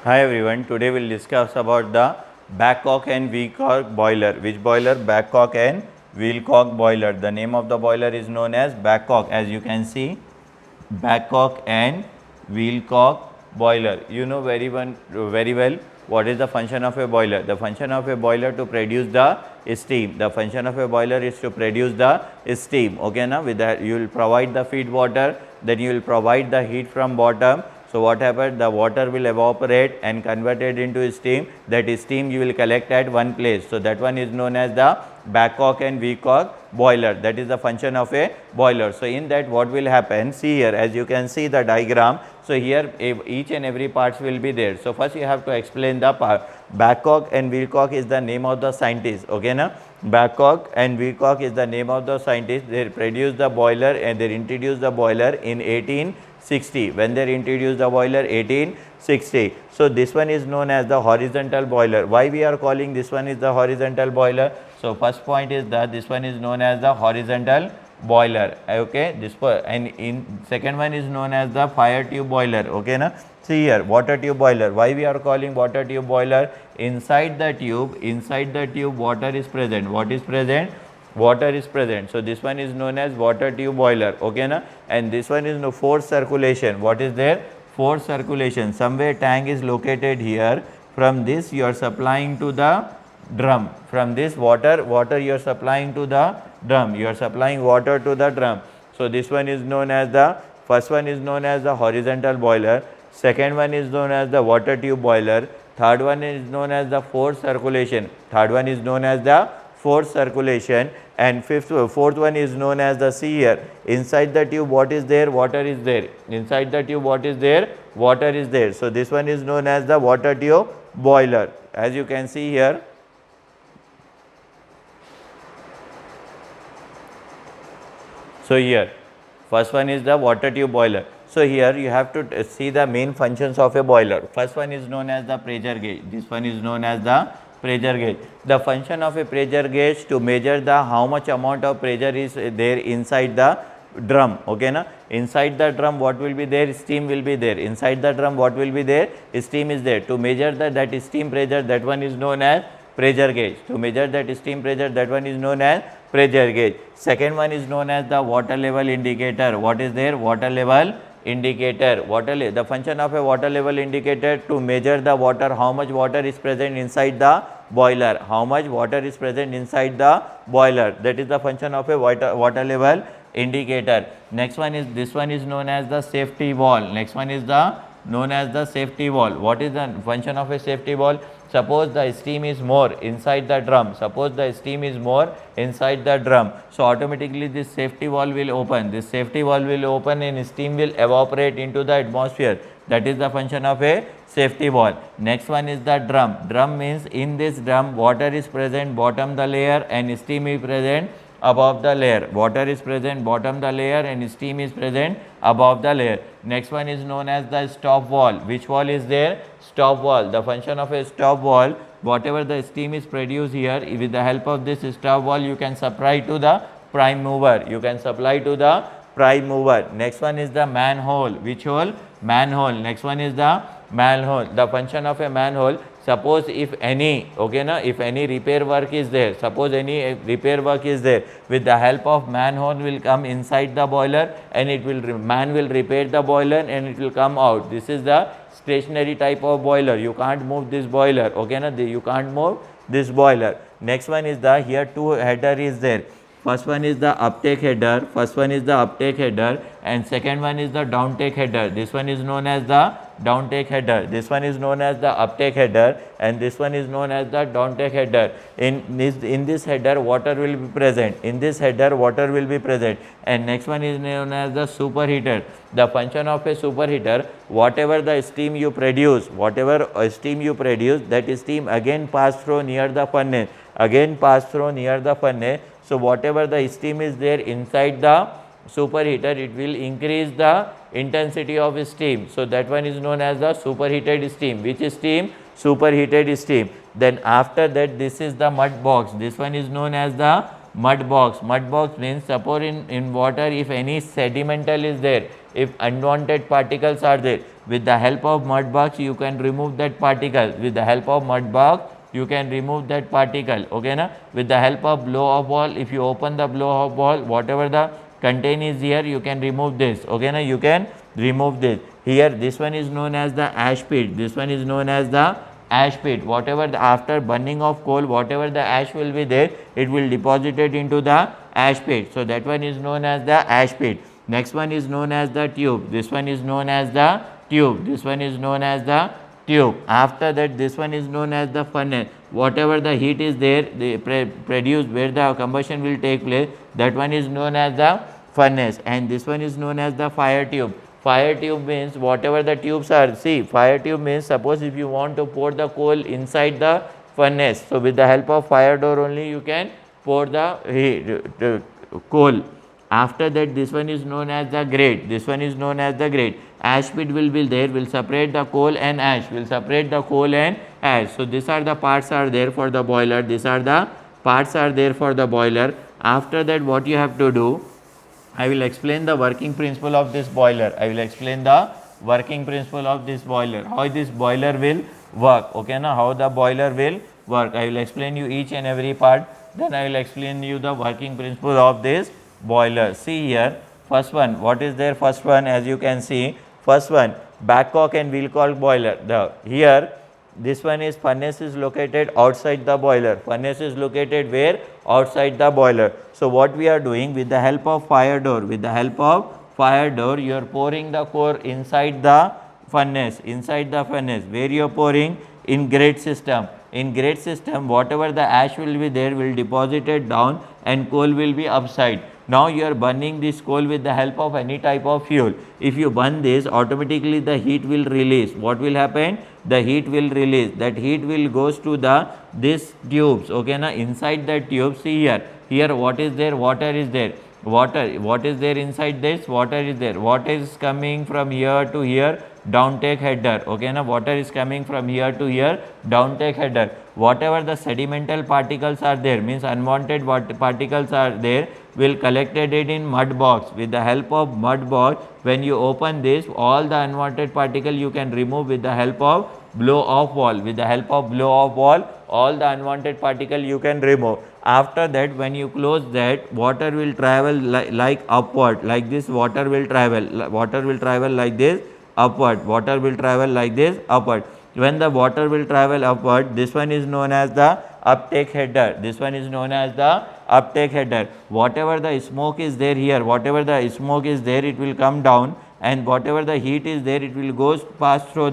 Hi everyone, today we will discuss about the Babcock and Wilcox boiler. Which boiler? Babcock and Wilcox boiler. The name of the boiler is known as Babcock, as you can see, Babcock and Wilcox boiler. You know very well what is the function of a boiler. The function of a boiler to produce the steam. The function of a boiler is to produce the steam. Okay, now with that you will provide the feed water, then you will provide the heat from bottom. So, what happens? The water will evaporate and converted into steam. That steam you will collect at one place. So, that one is known as the Babcock and Wilcox boiler. That is the function of a boiler. So, in that what will happen? See here, as you can see the diagram. So, here each and every parts will be there. So, first you have to explain the part. Babcock and Wilcox is the name of the scientist. Okay, na? Babcock and Wilcox is the name of the scientist. They produced the boiler and they introduced the boiler in 1860. When they introduced the boiler 1860. So, this one is known as the horizontal boiler. Why we are calling this one is the horizontal boiler? So, first point is that this one is known as the horizontal boiler. Okay, this and in second one is known as the fire tube boiler. Okay, na? See here, water tube boiler. Why we are calling water tube boiler? Inside the tube water is present. What is present? Water is present. So, this one is known as water tube boiler. Okay, na? And this one is no forced circulation. What is there? Forced circulation. Somewhere tank is located here. From this you are supplying to the drum. From this water you are supplying to the drum. You are supplying water to the drum. So, this one is known as the first one is known as the horizontal boiler. Second one is known as the water tube boiler. Third one is known as the forced circulation. Third one is known as the forced circulation, and fourth one is known as the see here. Inside the tube what is there? Water is there. Inside the tube what is there? Water is there. So, this one is known as the water tube boiler. As you can see here. So, here first one is the water tube boiler. So, here you have to see the main functions of a boiler. First one is known as the pressure gauge. This one is known as the pressure gauge. The function of a pressure gauge to measure the how much amount of pressure is there inside the drum. Okay, na? Inside the drum what will be there? Steam will be there. Inside the drum what will be there? Steam is there. To measure that steam pressure, that one is known as pressure gauge. To measure that steam pressure, that one is known as pressure gauge. Second one is known as the water level indicator. What is there? Water level indicator. The function of a water level indicator to measure the water, how much water is present inside the boiler, how much water is present inside the boiler. That is the function of a water level indicator. Next one is this one is known as the safety valve. Next one is the known as the safety valve. What is the function of a safety valve? Suppose the steam is more inside the drum. Suppose the steam is more inside the drum. So, automatically this safety valve will open. This safety valve will open and steam will evaporate into the atmosphere. That is the function of a safety valve. Next one is the drum. Drum means in this drum water is present bottom the layer and steam is present above the layer. Water is present bottom the layer and steam is present above the layer. Next one is known as the stop valve. Which valve is there? Stop valve. The function of a stop valve, whatever the steam is produced here, with the help of this stop valve you can supply to the prime mover. You can supply to the prime mover. Next one is the manhole. Which hole? Manhole. Next one is the manhole. The function of a manhole, suppose if any, okay na, if any repair work is there, suppose any repair work is there, with the help of manhole will come inside the boiler and it will man will repair the boiler and it will come out. This is the stationary type of boiler. You can't move this boiler. Okay na, you can't move this boiler. Next one is the here two header is there. First one is the uptake header. First one is the uptake header and second one is the downtake header. This one is known as the downtake header. This one is known as the uptake header and this one is known as the downtake header. In this header water will be present. In this header water will be present. And next one is known as the superheater. The function of a superheater, whatever the steam you produce, that steam again pass through near the furnace. So, whatever the steam is there inside the superheater, it will increase the intensity of steam. So, that one is known as the superheated steam. Which steam? Superheated steam. Then after that, this is the mud box. This one is known as the mud box. Mud box means suppose in water if any sedimental is there, if unwanted particles are there, with the help of mud box you can remove that particle. With the help of mud box you can remove that particle. Okay na? With the help of blow off wall, if you open the blow off wall, whatever the contain is here, you can remove this. Okay na? You can remove this. Here this one is known as the ash pit. This one is known as the ash pit. Whatever the, after burning of coal, whatever the ash will be there, it will deposit it into the ash pit. So that one is known as the ash pit. Next one is known as the tube. This one is known as the tube. This one is known as the tube. After that, this one is known as the furnace. Whatever the heat is there, they produce where the combustion will take place, that one is known as the furnace. And this one is known as the fire tube. Fire tube means whatever the tubes are. See, fire tube means suppose if you want to pour the coal inside the furnace. So with the help of fire door only you can pour the coal. After that, this one is known as the grate. This one is known as the grate. Ash pit will be there, will separate the coal and ash, will separate the coal and ash. So these are the parts are there for the boiler. These are the parts are there for the boiler. After that, what you have to do, I will explain the working principle of this boiler. I will explain the working principle of this boiler. How this boiler will work. Okay, now how the boiler will work. I will explain you each and every part. Then I will explain you the working principle of this boiler. See here, first one, what is there? First one, as you can see, first one, Babcock and Wilcox boiler. Here, this one is furnace is located outside the boiler. Furnace is located where? Outside the boiler. So what we are doing, with the help of fire door, with the help of fire door, you are pouring the core inside the furnace, where you are pouring? In grate system. In grate system, whatever the ash will be there will deposit it down and coal will be upside. Now you are burning this coal with the help of any type of fuel. If you burn this, automatically the heat will release. What will happen? The heat will release. That heat will goes to the this tubes. Okay, now inside that tube, see here. Here what is there? Water is there. Water. What is there inside this? Water is there. Water is coming from here to here. Downtake header. Okay, now water is coming from here to here. Downtake header. Whatever the sedimental particles are there, means unwanted particles are there, will collected it in mud box. With the help of mud box, when you open this, all the unwanted particle you can remove with the help of blow off wall. With the help of blow off wall, all the unwanted particle you can remove. After that, when you close that, water will travel like upward, like this. Water will travel like this upward. Water will travel like this upward. When the water will travel upward, this one is known as the uptake header. This one is known as the uptake header. Whatever the smoke is there here, whatever the smoke is there, it will come down, and whatever the heat is there, it will pass through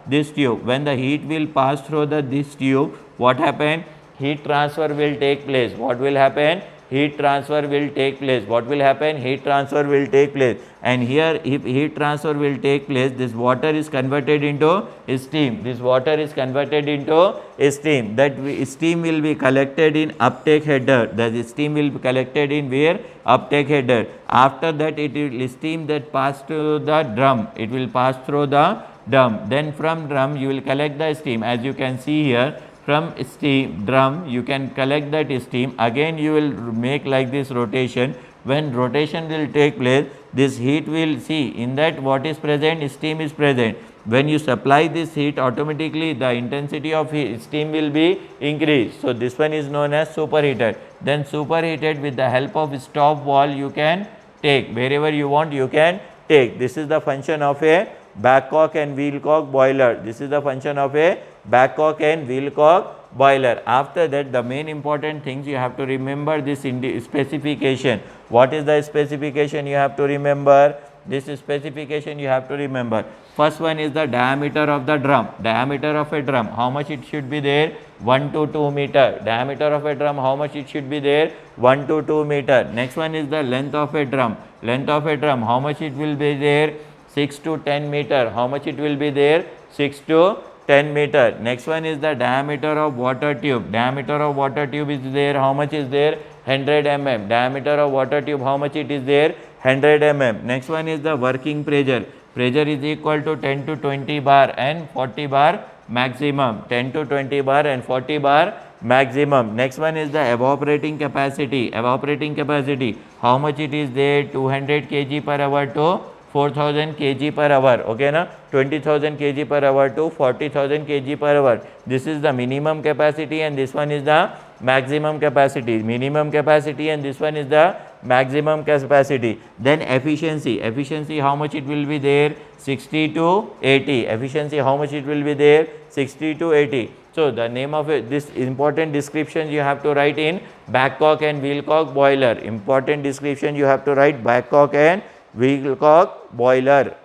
this tube. When the heat will pass through this tube, what happen? Heat transfer will take place. What will happen? Heat transfer will take place. What will happen? Heat transfer will take place. And here, if heat transfer will take place, this water is converted into steam. This water is converted into steam. That steam will be collected in uptake header. The steam will be collected in where? Uptake header. After that, it will steam that pass to the drum. It will pass through the drum. Then from drum, you will collect the steam. As you can see here, from steam drum you can collect that steam. Again you will make like this rotation. When rotation will take place, this heat will, see, in that what is present? Steam is present. When you supply this heat, automatically the intensity of steam will be increased. So this one is known as superheated. Then superheated, with the help of stop wall you can take wherever you want, you can take. This is the function of a Babcock and Wilcox boiler. This is the function of a Babcock and Wilcox boiler. After that, the main important things you have to remember this specification. What is the specification you have to remember? This specification you have to remember. First one is the diameter of the drum. Diameter of a drum, how much it should be there? 1 to 2 meter. Diameter of a drum, how much it should be there? 1 to 2 meter. Next one is the length of a drum. Length of a drum, how much it will be there? 6 to 10 meter. How much it will be there? 6 to 10 meter. Next one is the diameter of water tube. Diameter of water tube is there. How much is there? 100 mm. Diameter of water tube, how much it is there? 100 mm. Next one is the working pressure. Pressure is equal to 10 to 20 bar and 40 bar maximum. 10 to 20 bar and 40 bar maximum. Next one is the evaporating capacity. Evaporating capacity, how much it is there? 200 kg per hour to 4000 kg per hour, okay na, 20,000 kg per hour to 40,000 kg per hour. This is the minimum capacity and this one is the maximum capacity, minimum capacity and this one is the maximum capacity. Then efficiency how much it will be there, 60 to 80, efficiency how much it will be there, 60 to 80. So, the name of it, this important description you have to write in Babcock and Wilcox boiler, important description you have to write Babcock and Wilcox boiler.